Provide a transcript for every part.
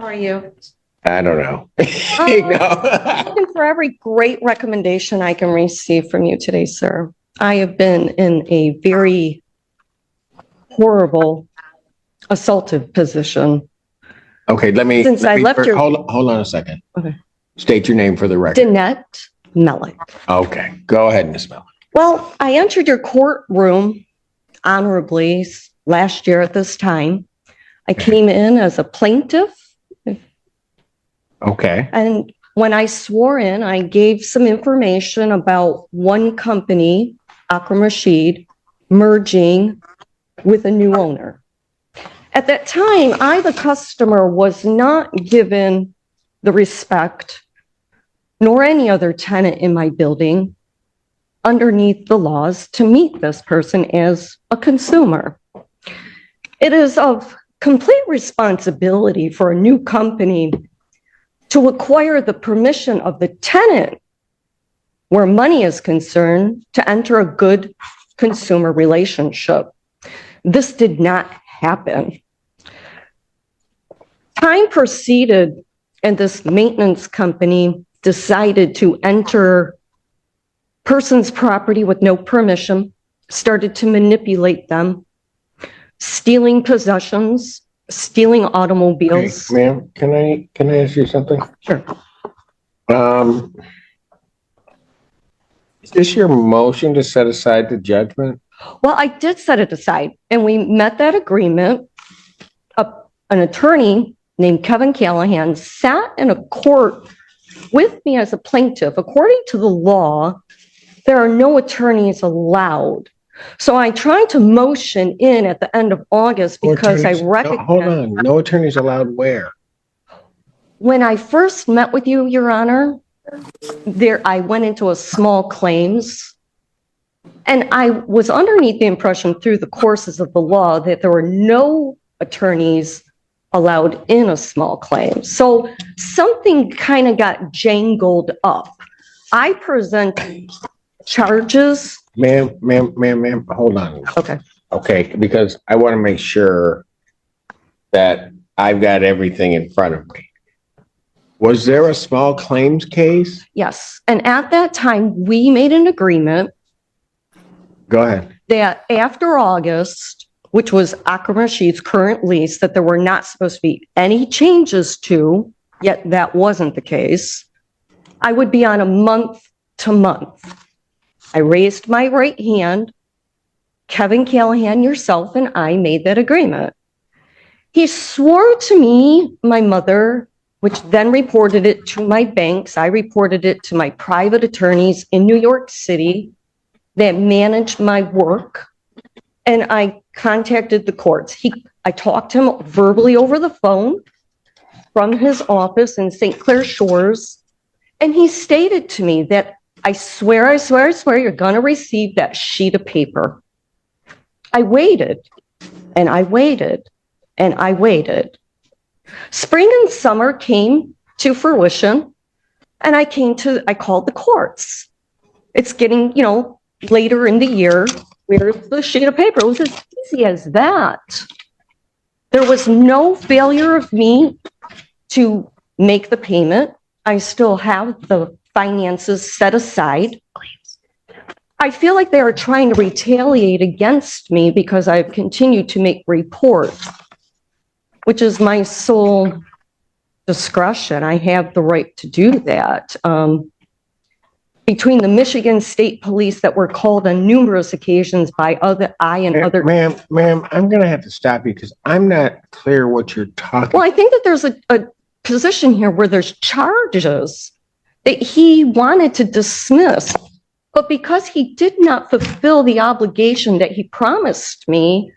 How are you? I don't know. Looking for every great recommendation I can receive from you today, sir. I have been in a very horrible assaultive position. Okay, Since I left your hold on a second. Okay. State your name for the record. Tenant Mellick. Okay, go ahead, Miss Mellick. Well, I entered your courtroom honorably last year at this time. I came in as a plaintiff. Okay. And when I swore in, I gave some information about one company, Akram Rashid, merging with a new owner. At that time, I, the customer, was not given the respect, nor any other tenant in my building, underneath the laws to meet this person as a consumer. It is of complete responsibility for a new company to acquire the permission of the tenant, where money is concerned, to enter a good consumer relationship. This did not happen. Time proceeded, and this maintenance company decided to enter person's property with no permission, started to manipulate them, stealing possessions, stealing automobiles. Hey, ma'am, can I ask you something? Sure. Is this your motion to set aside the judgment? Well, I did set it aside, and we met that agreement. An attorney named Kevin Callahan sat in a court with me as a plaintiff. According to the law, there are no attorneys allowed. So I tried to motion in at the end of August because I recognized... Hold on, no attorneys allowed where? When I first met with you, Your Honor, I went into a small claims, and I was underneath the impression through the courses of the law that there were no attorneys allowed in a small claim. So something kind of got jangled up. I presented charges. Ma'am, hold on. Okay. Okay, because I want to make sure that I've got everything in front of me. Was there a small claims case? Yes. And at that time, we made an agreement. Go ahead. That after August, which was Akram Rashid's current lease, that there were not supposed to be any changes to, yet that wasn't the case. I would be on a month to month. I raised my right hand. Kevin Callahan, yourself, and I made that agreement. He swore to me, my mother, which then reported it to my banks. I reported it to my private attorneys in New York City that managed my work. And I contacted the courts. I talked to him verbally over the phone from his office in St. Clair Shores. And he stated to me that I swear, you're going to receive that sheet of paper. I waited, and I waited, and I waited. Spring and summer came to fruition, and I called the courts. It's getting, later in the year. Where's the sheet of paper? It was as easy as that. There was no failure of me to make the payment. I still have the finances set aside. I feel like they are trying to retaliate against me because I've continued to make reports, which is my sole discretion. I have the right to do that. Between the Michigan State Police that were called on numerous occasions by other. Ma'am, I'm going to have to stop you because I'm not clear what you're talking. Well, I think that there's a position here where there's charges that he wanted to dismiss, but because he did not fulfill the obligation that he promised me,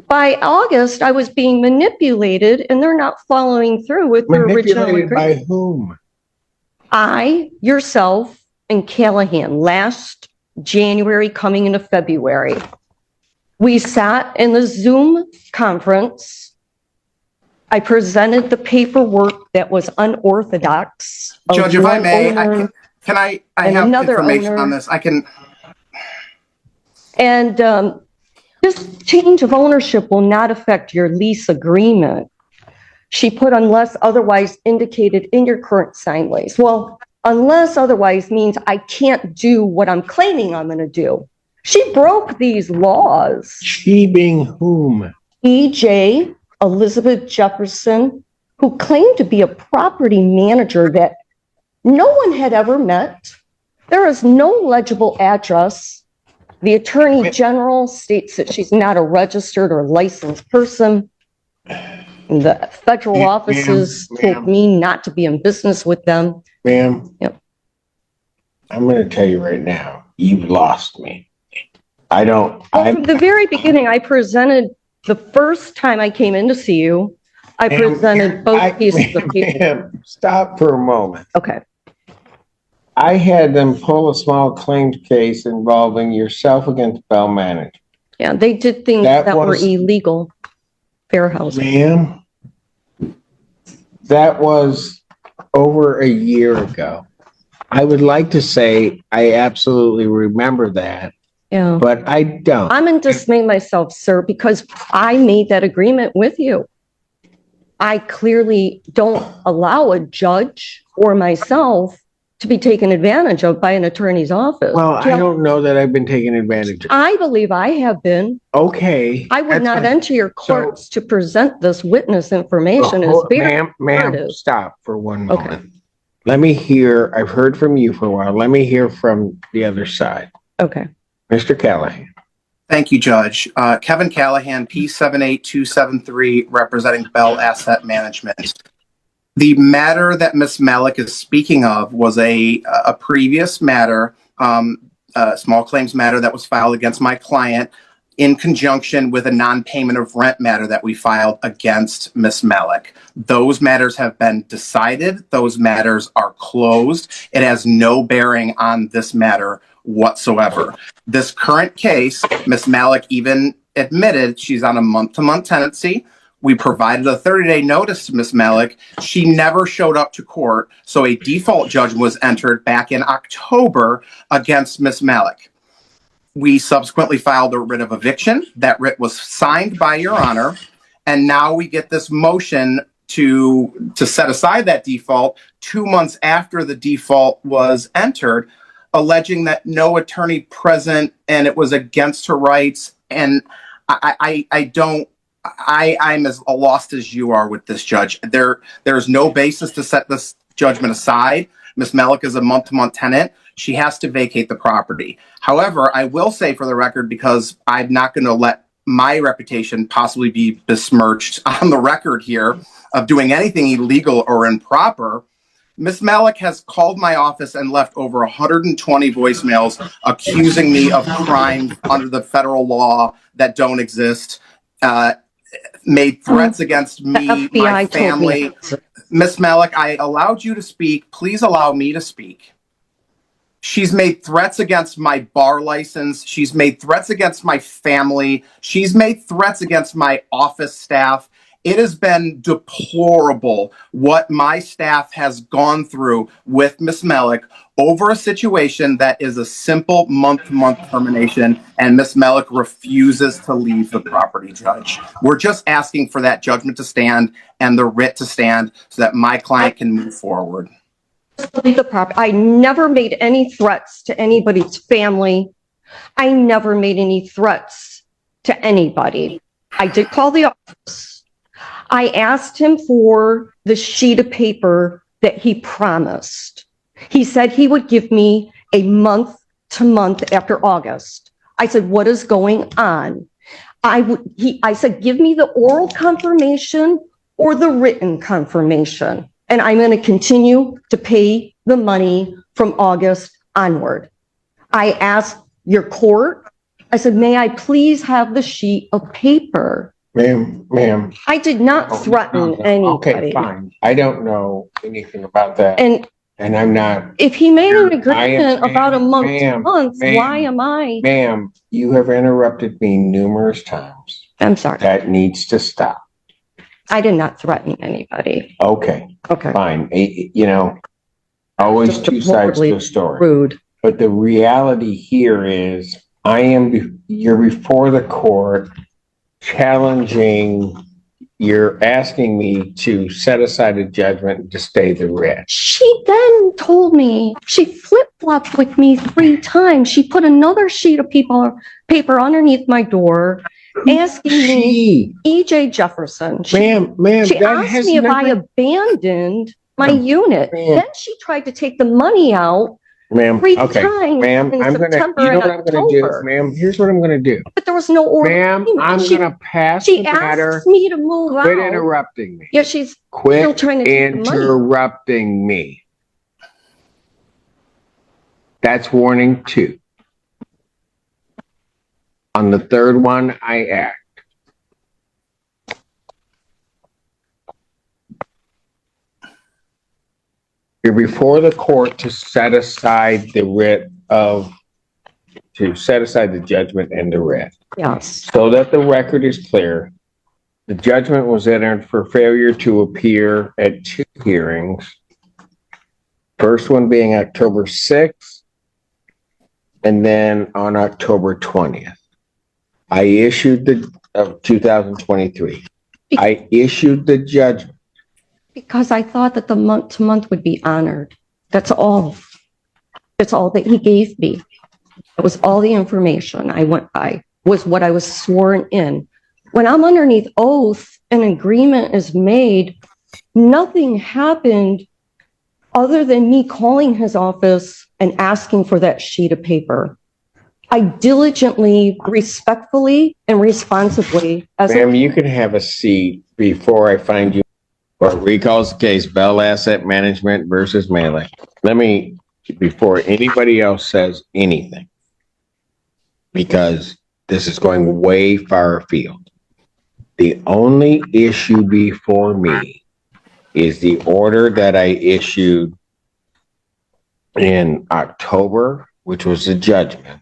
by August, I was being manipulated, and they're not following through with their original agreement. Manipulated by whom? I, yourself, and Callahan, last January coming into February. We sat in the Zoom conference. I presented the paperwork that was unorthodox. Judge, if I may, I have information on this. And this change of ownership will not affect your lease agreement. She put unless otherwise indicated in your current signed lease. Well, unless otherwise means I can't do what I'm claiming I'm going to do. She broke these laws. She being whom? E.J. Elizabeth Jefferson, who claimed to be a property manager that no one had ever met. There is no legible address. The Attorney General states that she's not a registered or licensed person. The federal offices told me not to be in business with them. Ma'am, yep. I'm going to tell you right now, you've lost me. From the very beginning, I presented, the first time I came in to see you, I presented both pieces of paper. Stop for a moment. Okay. I had them pull a small claims case involving yourself against Bell Management. Yeah, they did things that were illegal. Fair housing. Ma'am, that was over a year ago. I would like to say I absolutely remember that. Yeah. But I don't. I'm in dismay myself, sir, because I made that agreement with you. I clearly don't allow a judge or myself to be taken advantage of by an attorney's office. Well, I don't know that I've been taken advantage of. I believe I have been. Okay. I would not enter your courts to present this witness information. Ma'am, stop for one moment. Okay. Let me hear, I've heard from you for a while. Let me hear from the other side. Okay. Mr. Callahan. Thank you, Judge. Kevin Callahan, P78273, representing Bell Asset Management. The matter that Ms. Malik is speaking of was a previous matter, a small claims matter that was filed against my client in conjunction with a non-payment of rent matter that we filed against Ms. Malik. Those matters have been decided. Those matters are closed. It has no bearing on this matter whatsoever. This current case, Ms. Malik even admitted she's on a month-to-month tenancy. We provided a 30-day notice to Ms. Malik. She never showed up to court, so a default judgment was entered back in October against Ms. Malik. We subsequently filed a writ of eviction. That writ was signed by Your Honor, and now we get this motion to set aside that default 2 months after the default was entered, alleging that no attorney present and it was against her rights. And I'm as lost as you are with this, Judge. There's no basis to set this judgment aside. Ms. Malik is a month-to-month tenant. She has to vacate the property. However, I will say for the record, because I'm not going to let my reputation possibly be besmirched on the record here of doing anything illegal or improper, Ms. Malik has called my office and left over 120 voicemails accusing me of crimes under the federal law that don't exist, made threats against me, my family. Ms. Malik, I allowed you to speak. Please allow me to speak. She's made threats against my bar license. She's made threats against my family. She's made threats against my office staff. It has been deplorable what my staff has gone through with Ms. Malik over a situation that is a simple month-to-month termination, and Ms. Malik refuses to leave the property, Judge. We're just asking for that judgment to stand and the writ to stand so that my client can move forward. The property. I never made any threats to anybody's family. I never made any threats to anybody. I did call the office. I asked him for the sheet of paper that he promised. He said he would give me a month to month after August. I said, what is going on? I said, give me the oral confirmation or the written confirmation, and I'm going to continue to pay the money from August onward. I asked your court, I said, may I please have the sheet of paper? Ma'am. I did not threaten anybody. Okay, fine. I don't know anything about that. And I'm not. If he made an agreement about a month to month, why am I? Ma'am, you have interrupted me numerous times. I'm sorry. That needs to stop. I did not threaten anybody. Okay. Fine. You know, always Just two sides to the story. Rude. But the reality here is you're before the court challenging you're asking me to set aside a judgment to stay the writ. She then told me, she flip-flopped with me 3 times. She put another sheet of paper underneath my door, asking me, EJ Jefferson. She Ma'am, asked that me if I nothing. abandoned my unit. Ma'am. Then she tried to take the money out Ma'am, 3 okay, times ma'am, in I'm gonna, September you know and what I'm gonna do, October. ma'am, here's what I'm gonna do. But there was no order. Ma'am, I'm She- gonna pass She the matter. asked me to move Quit out. interrupting me. Yeah, she's still Quit trying to take the money. interrupting me. That's warning 2. On the 3rd one, I act. You're before the court to set aside the writ to set aside the judgment and the writ. Yes. So that the record is clear, the judgment was entered for failure to appear at 2 hearings. First one being October 6th, and then on October 20th. I issued of 2023. I issued the judgment. Because I thought that the month-to-month would be honored. That's all. That's all that he gave me. It was all the information I went by, was what I was sworn in. When I'm underneath oath, an agreement is made, nothing happened other than me calling his office and asking for that sheet of paper. I diligently, respectfully, and responsibly, Ma'am, you can have a seat before I find you. Or recalls the case, Bell Asset Management versus Melee. Let me, before anybody else says anything, because this is going way far afield. The only issue before me is the order that I issued in October, which was the judgment,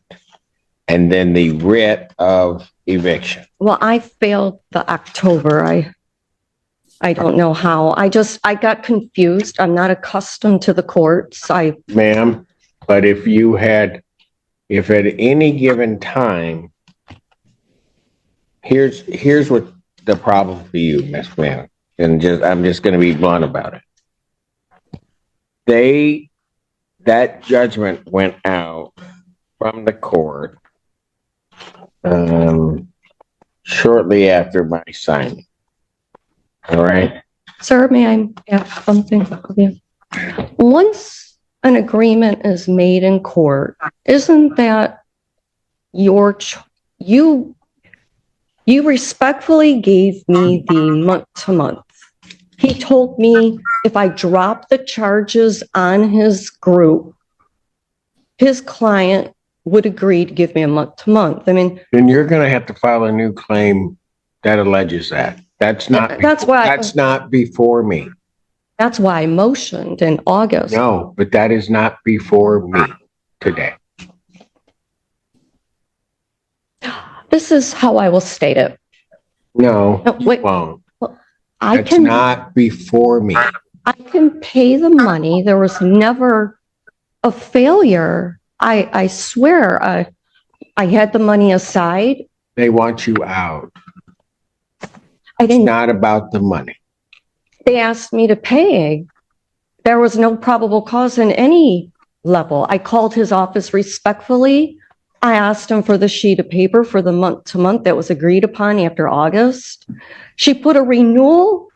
and then the writ of eviction. well, I failed the October. I don't know how. I got confused. I'm not accustomed to the courts. Ma'am, but if at any given time, here's what the problem for you, Miss Ma'am, and I'm just going to be blunt about it. That judgment went out from the court shortly after my signing. All right. Sir, may I ask something of you? Once an agreement is made in court, isn't that you respectfully gave me the month-to-month. He told me if I dropped the charges on his group, his client would agree to give me a month-to-month. I mean, Then you're going to have to file a new claim that alleges that. That's not before me. That's why I motioned in August. No, but that is not before me today. This is how I will state it. No, No, wait. you won't. I That's can not before me. I can pay the money. There was never a failure. I swear I had the money aside. They want you out. I It's didn't. not about the money. They asked me to pay. There was no probable cause in any level. I called his office respectfully. I asked him for the sheet of paper for the month-to-month that was agreed upon after August. She put a renewal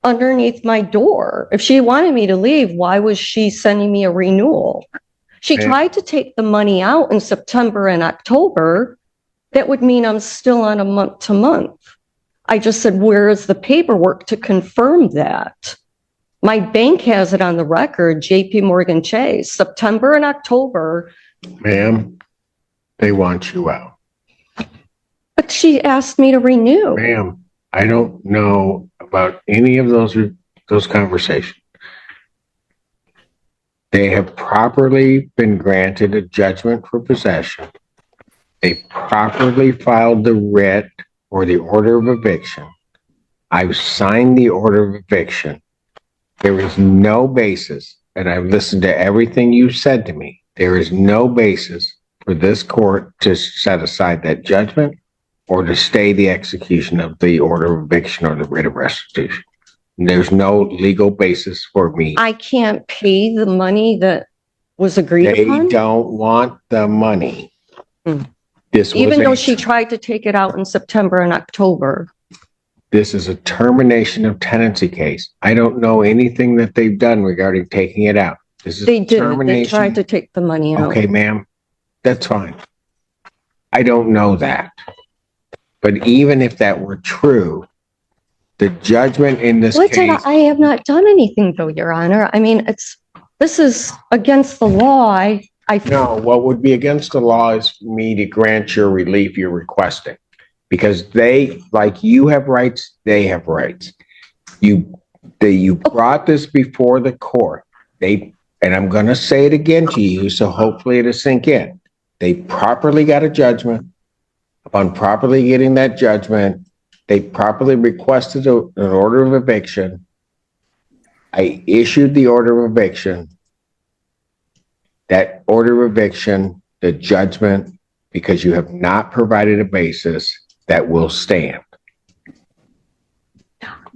underneath my door. If she wanted me to leave, why was she sending me a renewal? She Okay. tried to take the money out in September and October. That would mean I'm still on a month-to-month. I just said, where is the paperwork to confirm that? My bank has it on the record, JP Morgan Chase, September and October. Ma'am, they want you out. But she asked me to renew. Ma'am, I don't know about any of those conversations. They have properly been granted a judgment for possession. They properly filed the writ or the order of eviction. I've signed the order of eviction. There is no basis, and I've listened to everything you said to me. There is no basis for this court to set aside that judgment or to stay the execution of the order of eviction or the writ of restitution. There's no legal basis for me. I can't pay the money that was agreed They upon? don't want the money. Hmm. This was Even a- though she tried to take it out in September and October. This is a termination of tenancy case. I don't know anything that they've done regarding taking it out. This is They didn't. They termination. tried to take the money out. Okay, ma'am, that's fine. I don't know that. But even if that were true, the judgment in this case, I have not done anything though, Your Honor. I mean, this is against the law. I no, what would be against the law is for me to grant your relief you're requesting. Because they, like you have rights, they have rights. You brought this before the court. And I'm going to say it again to you, so hopefully it'll sink in. They properly got a judgment. Upon properly getting that judgment, they properly requested an order of eviction. I issued the order of eviction. That order of eviction, the judgment, because you have not provided a basis that will stand.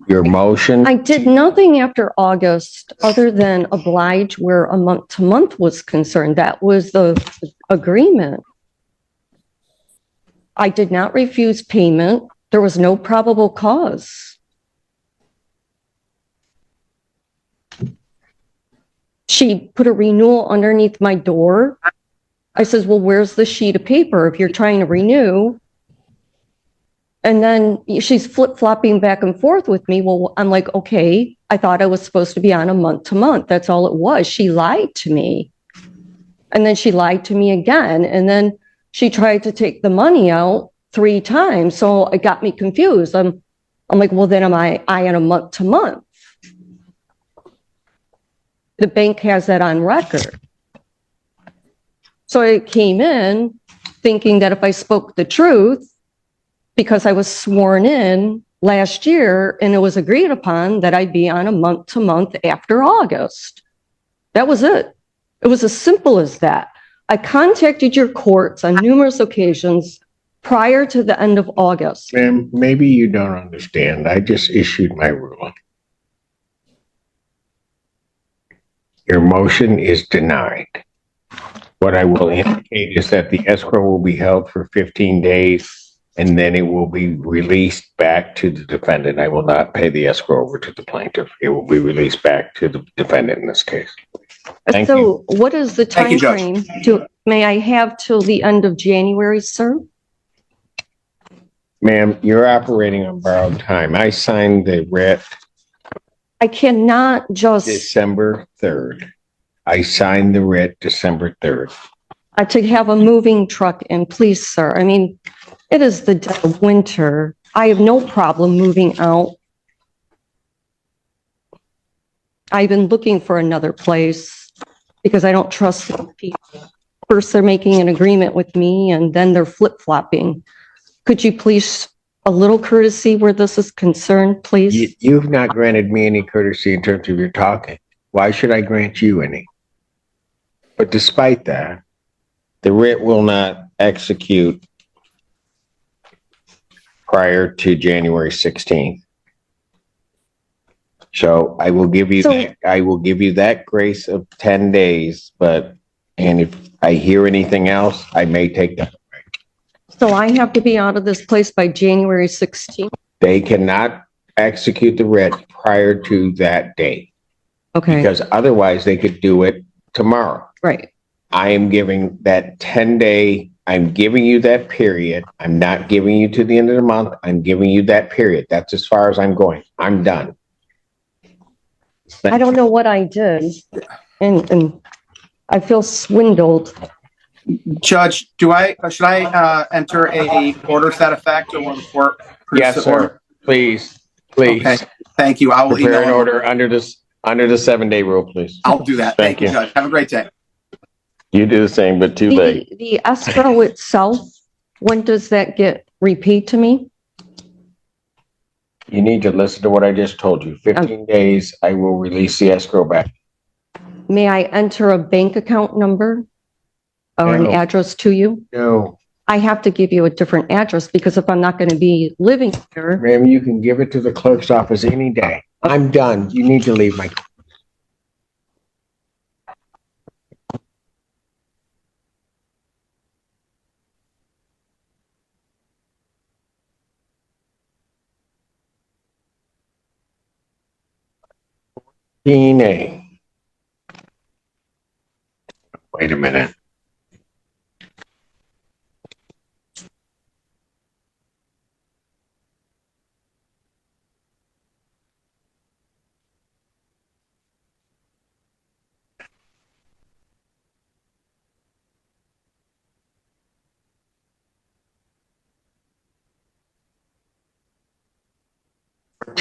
Your motion. I did nothing after August other than oblige where a month to month was concerned. That was the agreement. I did not refuse payment. There was no probable cause. She put a renewal underneath my door. I says, well, where's the sheet of paper if you're trying to renew? And then she's flip-flopping back and forth with me. Well, I'm like, okay, I thought I was supposed to be on a month to month. That's all it was. She lied to me. And then she lied to me again. And then she tried to take the money out 3 times. So it got me confused. I'm like, well, then am I on a month to month? The bank has that on record. So I came in thinking that if I spoke the truth, because I was sworn in last year and it was agreed upon that I'd be on a month to month after August. That was it. It was as simple as that. I contacted your courts on numerous occasions prior to the end of August. Ma'am, maybe you don't understand. I just issued my ruling. Your motion is denied. What I will indicate is that the escrow will be held for 15 days and then it will be released back to the defendant. I will not pay the escrow over to the plaintiff. It will be released back to the defendant in this case. Thank you. So what is the Thank you, time Judge. frame? May I have till the end of January, sir? Ma'am, you're operating on borrowed time. I signed the writ I cannot just, December 3rd. I signed the writ December 3rd. to have a moving truck in, please, sir. I mean, it is the dead of winter. I have no problem moving out. I've been looking for another place because I don't trust the people. First, they're making an agreement with me and then they're flip-flopping. Could you please, a little courtesy where this is concerned, please? You've not granted me any courtesy in terms of your talking. Why should I grant you any? But despite that, the writ will not execute prior to January 16th. So I will give you that grace of 10 days, and if I hear anything else, I may take that. So I have to be out of this place by January 16th? They cannot execute the writ prior to that date. Okay, Because otherwise they could do it tomorrow. right. I am giving that 10-day, I'm giving you that period. I'm not giving you to the end of the month. I'm giving you that period. That's as far as I'm going. I'm done. I don't know what I did, and I feel swindled. Judge, should I enter a order to that effect, or will the court? Yes, produce the order? sir. Please, please. Okay, thank you. I will Prepare an email. order under the 7-day rule, please. I'll do that. Thank Thank you, you. Judge. Have a great day. You do the same, but too late. The escrow itself, when does that get repaid to me? You need to listen to what I just told you. 15 days, I will release the escrow back. May I enter a bank account number or an No. address to you? No, I have to give you a different address because if I'm not going to be living here, Ma'am, you can give it to the clerk's office any day. I'm done. You need to leave my. A. Wait a minute. A